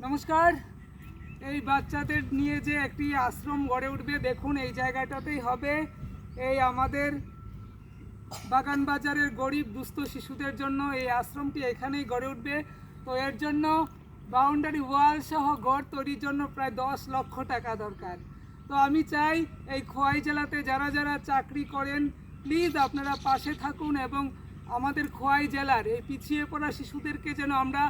নমস্কার। এই বাচ্চাদের নিয়ে যে একটি আশ্রম গড়ে উঠবে, দেখুন এই জায়গাটাতেই হবে। এই আমাদের বাগানবাজারের গরিব দুস্থ শিশুদের জন্য এই আশ্রমটি এখানেই গড়ে উঠবে। তো এর জন্য বাউন্ডারি ওয়াল সহ গড় তৈরির জন্য প্রায় 10 লক্ষ টাকা দরকার। তো আমি চাই এই খোয়াই জেলাতে যারা যারা চাকরি করেন, প্লিজ আপনারা পাশে থাকুন এবং আমাদের খোয়াই জেলার এই পিছিয়ে পড়া শিশুদেরকে যেন আমরা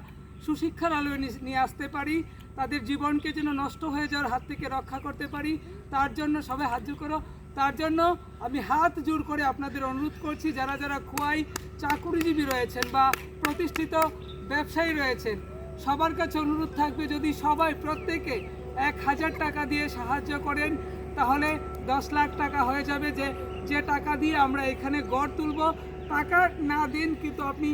সুশিক্ষার আলোয় নিয়ে আসতে পারি, তাদের জীবনকে যেন নষ্ট হয়ে যাওয়ার হাত থেকে রক্ষা করতে পারি। তার জন্য সবাই হাত জোড় করো। তার জন্য আমি হাত জোড় করে আপনাদের অনুরোধ করছি, যারা যারা খোয়াই চাকুরিজীবী রয়েছেন বা প্রতিষ্ঠিত ব্যবসায়ী রয়েছেন, সবার কাছে অনুরোধ থাকবে, যদি সবাই প্রত্যেকে 1000 টাকা দিয়ে সাহায্য করেন তাহলে 10 লাখ টাকা হয়ে যাবে। যে টাকা দিয়ে আমরা এখানে গড় তুলব। টাকা না দিন, কিন্তু আপনি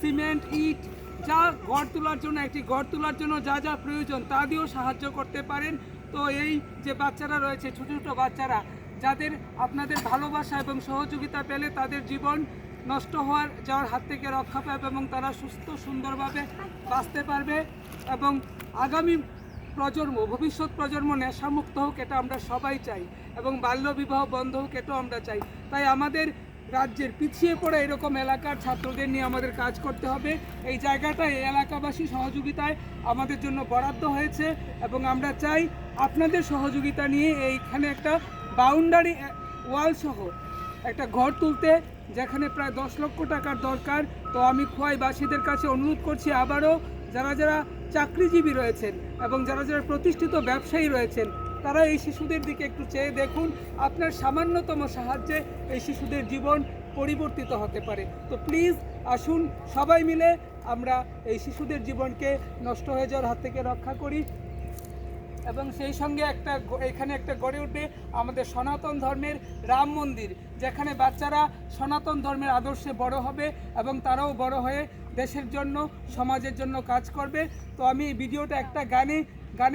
সিমেন্ট, ইট, যা গড় তোলার জন্য একটি গড় তোলার জন্য যা যা প্রয়োজন তা দিয়েও সাহায্য করতে পারেন। তো এই যে বাচ্চারা রয়েছে, ছোট ছোট বাচ্চারা, যাদের আপনাদের ভালোবাসা এবং সহযোগিতা পেলে তাদের জীবন নষ্ট যাওয়ার হাত থেকে রক্ষা পাবে এবং তারা সুস্থ সুন্দরভাবে বাঁচতে পারবে এবং আগামী প্রজন্ম, ভবিষ্যৎ প্রজন্ম নেশামুক্ত হোক, এটা আমরা সবাই চাই, এবং বাল্যবিবাহ বন্ধ হোক, এটাও আমরা চাই। তাই আমাদের রাজ্যের পিছিয়ে পড়া এরকম এলাকার ছাত্রদের নিয়ে আমাদের কাজ করতে হবে। এই জায়গাটা এই এলাকাবাসী সহযোগিতায় আমাদের জন্য বরাদ্দ হয়েছে এবং আমরা চাই আপনাদের সহযোগিতা নিয়ে এইখানে একটা বাউন্ডারি ওয়াল সহ একটা ঘর তুলতে, যেখানে প্রায় 10 লক্ষ টাকার দরকার। তো আমি খোয়াইবাসীদের কাছে অনুরোধ করছি, আবারও যারা যারা চাকরিজীবী রয়েছেন এবং যারা যারা প্রতিষ্ঠিত ব্যবসায়ী রয়েছেন, তারা এই শিশুদের দিকে একটু চেয়ে দেখুন। আপনার সামান্যতম সাহায্যে এই শিশুদের জীবন পরিবর্তিত হতে পারে। তো প্লিজ আসুন, সবাই মিলে আমরা এই শিশুদের জীবনকে নষ্ট হয়ে যাওয়ার হাত থেকে রক্ষা করি। এবং সেই সঙ্গে এখানে একটা গড়ে উঠবে আমাদের সনাতন ধর্মের রাম মন্দির, যেখানে বাচ্চারা সনাতন ধর্মের আদর্শে বড় হবে এবং তারাও বড় হয়ে দেশের জন্য, সমাজের জন্য কাজ করবে। তো আমি এই ভিডিওটা একটা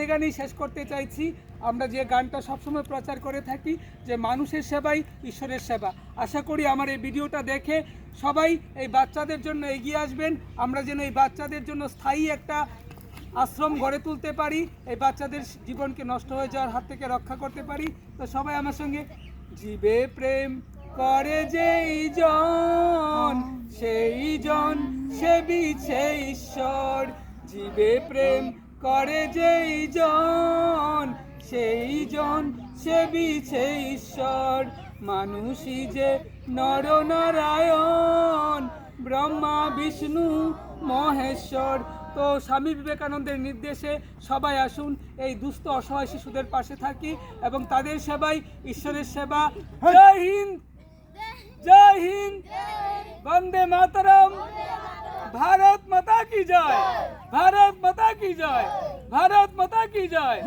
গানেই শেষ করতে চাইছি। আমরা যে গানটা সবসময় প্রচার করে থাকি, যে মানুষের সেবাই ঈশ্বরের সেবা। আশা করি আমার এই ভিডিওটা দেখে সবাই এই বাচ্চাদের জন্য এগিয়ে আসবেন। আমরা যেন এই বাচ্চাদের জন্য স্থায়ী একটা আশ্রম গড়ে তুলতে পারি, এই বাচ্চাদের জীবনকে নষ্ট হয়ে যাওয়ার হাত থেকে রক্ষা করতে পারি। তো সবাই আমার সঙ্গে, জীবে প্রেম করে যেই জন সেই জন সেবিছে ঈশ্বর। জীবে প্রেম করে যেই জন সেই জন সেবিছে ঈশ্বর। মানুষই যে নরনারায়ণ, ব্রহ্মা বিষ্ণু মহেশ্বর। তো স্বামী বিবেকানন্দের নির্দেশে সবাই আসুন, এই দুস্থ অসহায় শিশুদের পাশে থাকি এবং তাদের সেবাই ঈশ্বরের সেবা। জয় হিন্দ, জয় হিন্দ, বন্দে মাতরম, ভারত মাতা কি জয়, ভারত মাতা কি জয়, ভারত মাতা কি জয়।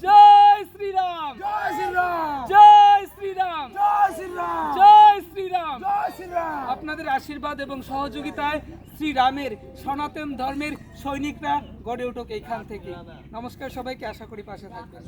জয় শ্রীরাম, জয় শ্রীরাম, জয় শ্রীরাম, জয় শ্রীরাম, জয় শ্রীরাম, জয় শ্রীরাম। আপনাদের আশীর্বাদ এবং সহযোগিতায় শ্রীরামের সনাতন ধর্মের সৈনিকরা গড়ে উঠুক এইখান থেকে। নমস্কার সবাইকে, আশা করি পাশে থাকবেন।